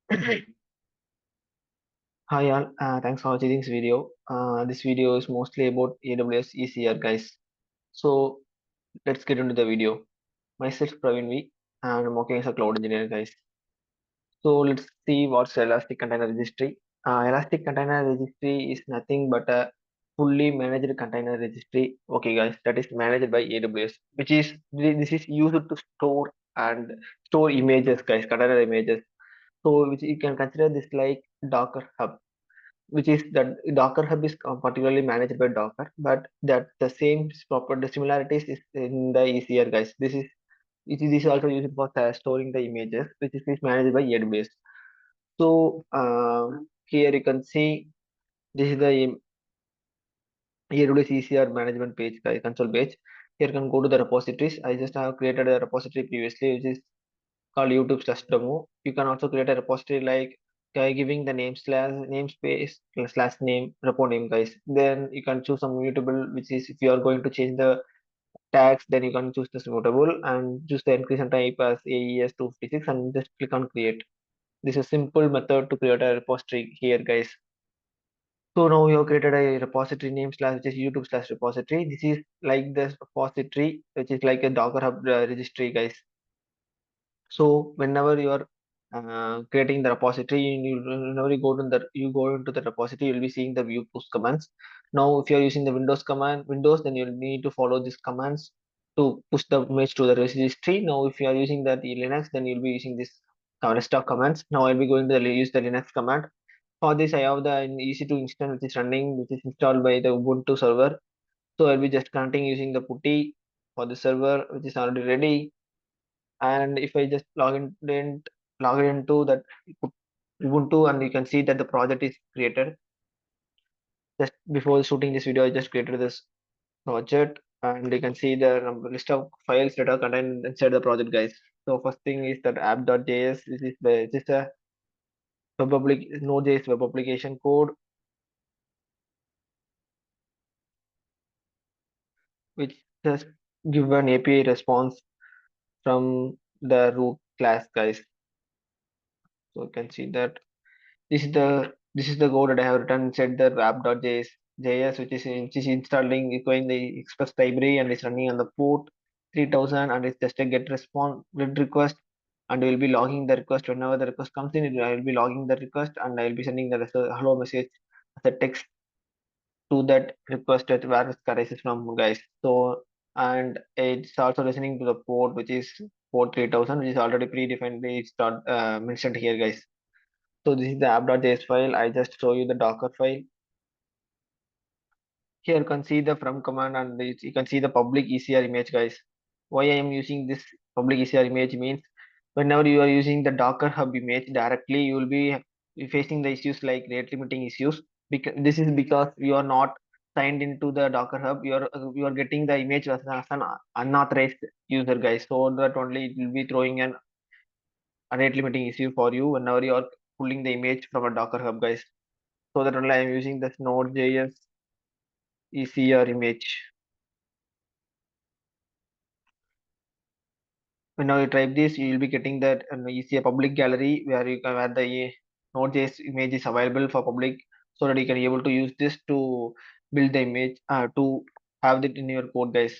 Hi all, thanks for watching this video. This video is mostly about AWS ECR guys. So let's get into the video. Myself Praveen V and I'm working as a cloud engineer guys. So let's see what's Elastic Container Registry. Elastic Container Registry is nothing but a fully managed container registry. Okay guys, that is managed by AWS, which is this is used to store images guys, container images. So which you can consider this like Docker Hub, which is that Docker Hub is particularly managed by Docker, but that the same proper the similarities is in the ECR guys. This is also used for storing the images, which is managed by AWS. So here you can see this is the AWS ECR management page, guys, console page. Here you can go to the repositories. I just have created a repository previously, which is called YouTube slash demo. You can also create a repository like giving the name slash namespace slash name repo name guys. Then you can choose some mutable, which is if you are going to change the tags, then you can choose this mutable and choose the encryption type as AES 256 and just click on create. This is a simple method to create a repository here guys. So now we have created a repository name slash which is YouTube slash repository. This is like this repository which is like a Docker Hub registry guys. So whenever you are creating the repository, whenever you go into the repository, you'll be seeing the view push commands. Now, if you are using the Windows, then you'll need to follow these commands to push the image to the registry. Now, if you are using the Linux, then you'll be using this rest of commands. Now, I'll be going to use the Linux command. For this, I have the EC2 instance which is running, which is installed by the Ubuntu server. So I'll be just connecting using the putty for the server, which is already ready. And if I just log into that Ubuntu, and you can see that the project is created. Just before shooting this video, I just created this project, and you can see the list of files that are contained inside the project, guys. So first thing is that app.js. This is a Node.js web application code, which just give an API response from the root class, guys. So you can see that this is the code that I have written inside the app.js, which is installing requiring the Express library and it's running on the port 3000 and it's just a get request, and we'll be logging the request whenever the request comes in. I will be logging the request and I will be sending the hello message as a text to that request that where it arises from guys. So and it's also listening to the port which is port 3000, which is already predefined. It's not mentioned here, guys. So this is the app.js file. I just show you the Docker file. Here you can see the from command and you can see the public ECR image, guys. Why I am using this public ECR image means whenever you are using the Docker Hub image directly, you will be facing the issues like rate limiting issues. Because this is because you are not signed into the Docker Hub. You are getting the image as an unauthorized user, guys. So that only it will be throwing a rate limiting issue for you whenever you are pulling the image from a Docker Hub, guys. So that only I am using this Node.js ECR image. Whenever you type this, you will be getting that ECR public gallery where the Node.js image is available for public, so that you can be able to use this to build the image to have it in your code, guys.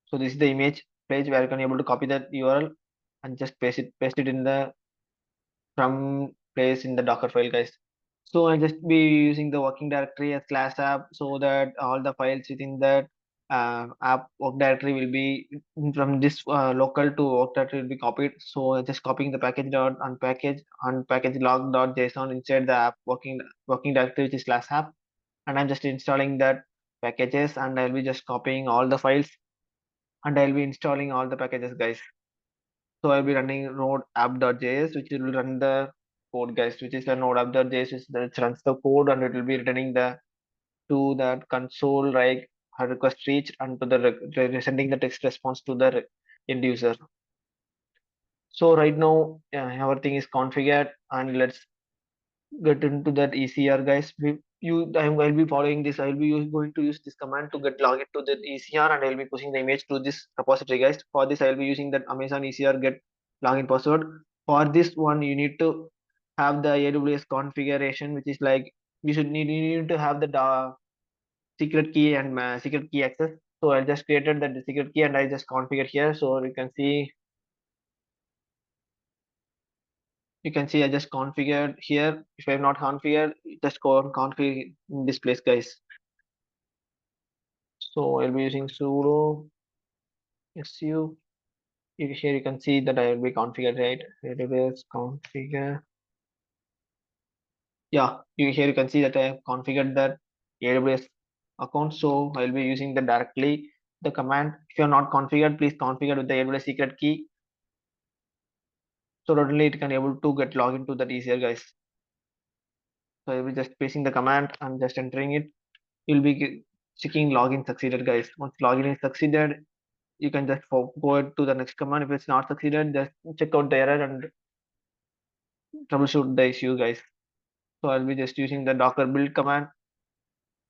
So this is the image page where you can be able to copy that URL and just paste it in the from place in the Docker file, guys. So I just be using the working directory as slash app so that all the files within that app work directory will be from this local to work directory will be copied. So just copying the package dot unpackage log dot json inside the app working directory, which is slash app, and I'm just installing that packages, and I'll be just copying all the files and I'll be installing all the packages, guys. So I'll be running node app.js, which will run the code, guys, which is the node app.js, which runs the code and it will be returning the to that console like her request reached and to sending the text response to the end user. So right now everything is configured and let's get into that ECR, guys. I'll be following this. I'll be going to use this command to get login to the ECR and I'll be pushing the image to this repository, guys. For this, I'll be using that Amazon ECR get login password. For this one, you need to have the AWS configuration, which is like you need to have the secret key and secret key access. So I just created the secret key and I just configured here. So you can see I just configured here. If I have not configured, just go and configure in this place, guys. So I'll be using sudo su. Here you can see that I will be configured, right? AWS configure. Yeah, here you can see that I have configured that AWS account. So I'll be using the directly the command. If you're not configured, please configure with the AWS secret key. So totally it can able to get login to that easier, guys. So I will just pasting the command and just entering it. You'll be checking login succeeded, guys. Once login is succeeded, you can just go to the next command. If it's not succeeded, just check out the error and troubleshoot the issue, guys. So I'll be just using the docker build command.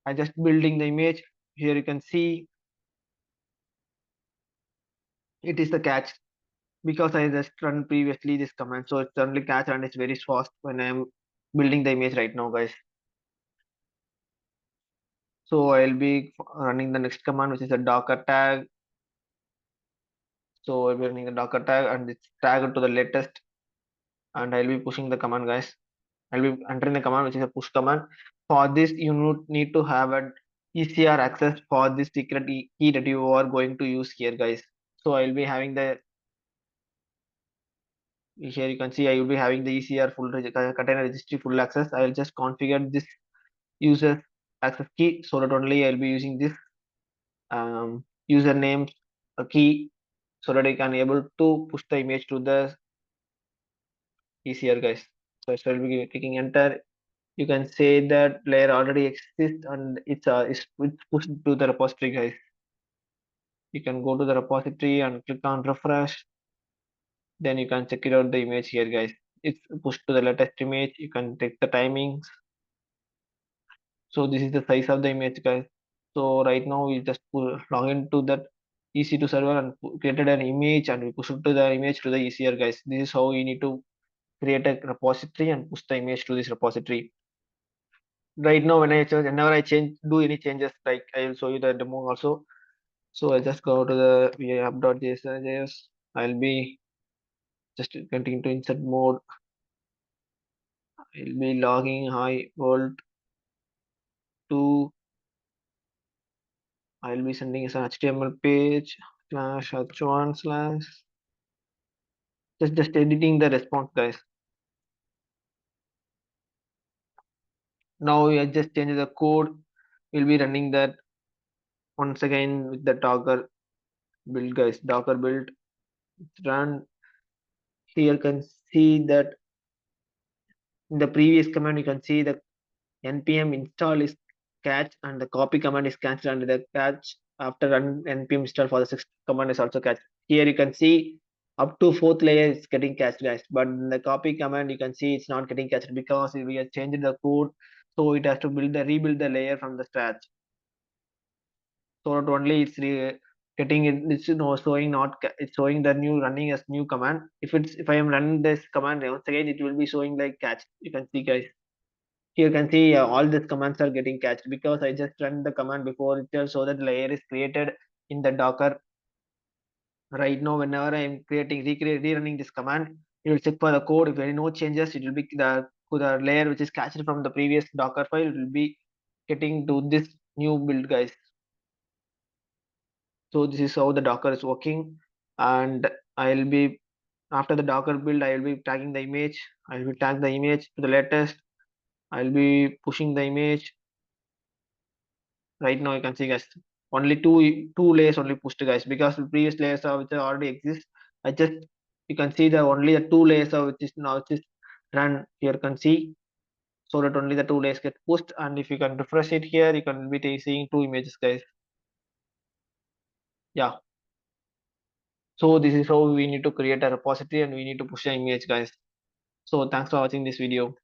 I just building the image. Here you can see it is the catch because I just run previously this command. So it's only catch and it's very fast when I'm building the image right now, guys. So I'll be running the next command, which is a docker tag. So I'll be running the docker tag and it's tagged to the latest and I'll be pushing the command, guys. I'll be entering the command, which is a push command. For this, you need to have an ECR access for this secret key that you are going to use here, guys. So I'll be having the here you can see I will be having the ECR container registry full access. I'll just configure this user access key so that only I'll be using this username key so that I can able to push the image to the ECR, guys. So I will be clicking enter. You can say that layer already exists and it's pushed to the repository, guys. You can go to the repository and click on refresh. Then you can check it out the image here, guys. It's pushed to the latest image. You can take the timings. So this is the size of the image, guys. So right now we just log into that EC2 server and created an image and we push it to the image to the ECR, guys. This is how you need to create a repository and push the image to this repository. Right now when I change, whenever I do any changes, like I will show you the demo also. So I just go to the app.js. I'll be just continue to insert mode. I'll be logging hi world to. I'll be sending as an HTML page slash h1 slash just editing the response, guys. Now I just change the code. We'll be running that once again with the docker build, guys. Docker build run. Here you can see that in the previous command you can see the npm install is catch and the copy command is catched and the catch after run npm install for the sixth command is also catched. Here you can see up to fourth layer is getting catched, guys, but in the copy command you can see it's not getting catched because we have changed the code, so it has to rebuild the layer from the scratch. So not only getting it's showing not it's showing the new running as new command. If I am running this command once again, it will be showing like catch. You can see, guys. Here you can see all these commands are getting catched because I just run the command before itself so that layer is created in the Docker. Right now, whenever I am rerunning this command, it will check for the code. If any no changes, it will be the layer which is catched from the previous Docker file. It will be getting to this new build, guys. So this is how the Docker is working, and I'll be after the Docker build, I will be tagging the image. I will tag the image to the latest. I'll be pushing the image. Right now you can see, guys, only two layers only pushed, guys, because the previous layers are which already exist. I just you can see the only the two layers are which is now which is run. Here you can see so that only the two layers get pushed, and if you can refresh it here, you can be seeing two images, guys. Yeah, so this is how we need to create a repository and we need to push the image, guys. So thanks for watching this video.